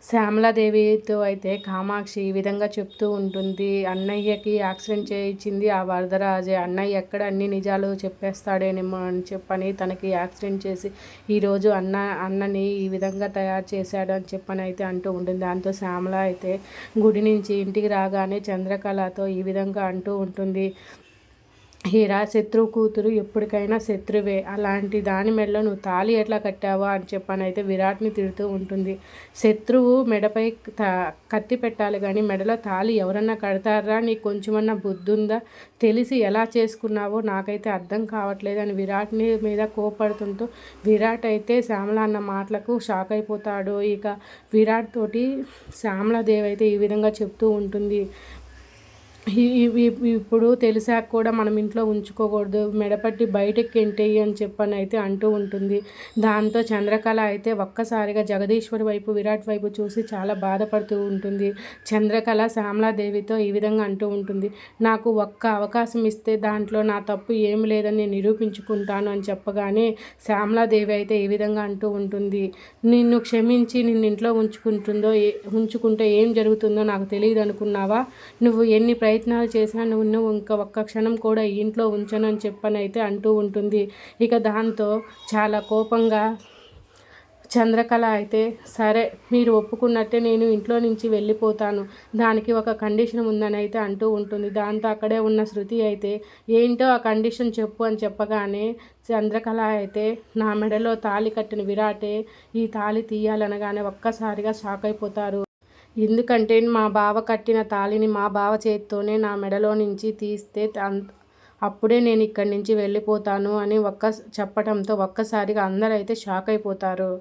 శ్యామలాదేవితో అయితే కామాక్షి ఈ విధంగా చెప్తూ ఉంటుంది. అన్నయ్యకి యాక్సిడెంట్ చేయించింది ఆ వరదరాజే. అన్నయ్య ఎక్కడ అన్ని నిజాలు చెప్పేస్తాడేనేమో అని చెప్పని తనకి యాక్సిడెంట్ చేసి ఈరోజు అన్నని ఈ విధంగా తయారు చేశాడు అని చెప్పని అయితే అంటూ ఉంటుంది. దాంతో శ్యామల అయితే గుడి నుంచి ఇంటికి రాగానే చంద్రకళతో ఈ విధంగా అంటూ ఉంటుంది. హీరా శత్రువు కూతురు ఎప్పటికైనా శత్రువే, అలాంటి దాని మెడలో నువ్వు తాళి ఎట్లా కట్టావా అని చెప్పని అయితే విరాట్ని తిడుతూ ఉంటుంది. శత్రువు మెడపై కత్తి పెట్టాలి కానీ మెడలో తాళి ఎవరన్నా కడతారా, నీకు కొంచెమన్నా బుద్ధి ఉందా, తెలిసి ఎలా చేసుకున్నావో నాకైతే అర్థం కావట్లేదు అని విరాట్ని మీద కోపడుతుంటూ విరాట్ అయితే శ్యామల అన్న మాటలకు షాక్ అయిపోతాడు. ఇక విరాట్ తోటి శ్యామలాదేవి అయితే ఈ విధంగా చెప్తూ ఉంటుంది. ఇప్పుడు తెలిసాక కూడా మనం ఇంట్లో ఉంచుకోకూడదు, మెడపట్టి బయటకి ఎంటేయి అని చెప్పని అయితే అంటూ ఉంటుంది. దాంతో చంద్రకళ అయితే ఒక్కసారిగా జగదీశ్వరి వైపు విరాట్ వైపు చూసి చాలా బాధపడుతూ ఉంటుంది. చంద్రకళ శ్యామలాదేవితో ఈ విధంగా అంటూ ఉంటుంది. నాకు ఒక్క అవకాశం ఇస్తే దాంట్లో నా తప్పు ఏమి లేదని నేను నిరూపించుకుంటాను అని చెప్పగానే శ్యామలాదేవి అయితే ఈ విధంగా అంటూ ఉంటుంది. నిన్ను క్షమించి నిన్ను ఇంట్లో ఉంచుకుంటే ఏం జరుగుతుందో నాకు తెలియదు అనుకున్నావా, నువ్వు ఎన్ని ప్రయత్నాలు చేసినా నువ్వు ఇంకా ఒక్క క్షణం కూడా ఇంట్లో ఉంచనని చెప్పని అయితే అంటూ ఉంటుంది. ఇక దాంతో చాలా కోపంగా చంద్రకళ అయితే సరే మీరు ఒప్పుకున్నట్టే నేను ఇంట్లో నుంచి వెళ్ళిపోతాను, దానికి ఒక కండిషన్ ఉందని అయితే అంటూ ఉంటుంది. దాంతో అక్కడే ఉన్న శృతి అయితే ఏంటో ఆ కండిషన్ చెప్పు అని చెప్పగానే చంద్రకళ అయితే నా మెడలో తాళి కట్టిన విరాటే ఈ తాళి తీయాలనగానే ఒక్కసారిగా షాక్ అయిపోతారు. ఎందుకంటే మా బావ కట్టిన తాళిని మా బావ చేత్తోనే నా మెడలో నుంచి తీస్తే అప్పుడే నేను ఇక్కడి నుంచి వెళ్ళిపోతాను అని చెప్పటంతో ఒక్కసారిగా అందరైతే షాక్ అయిపోతారు.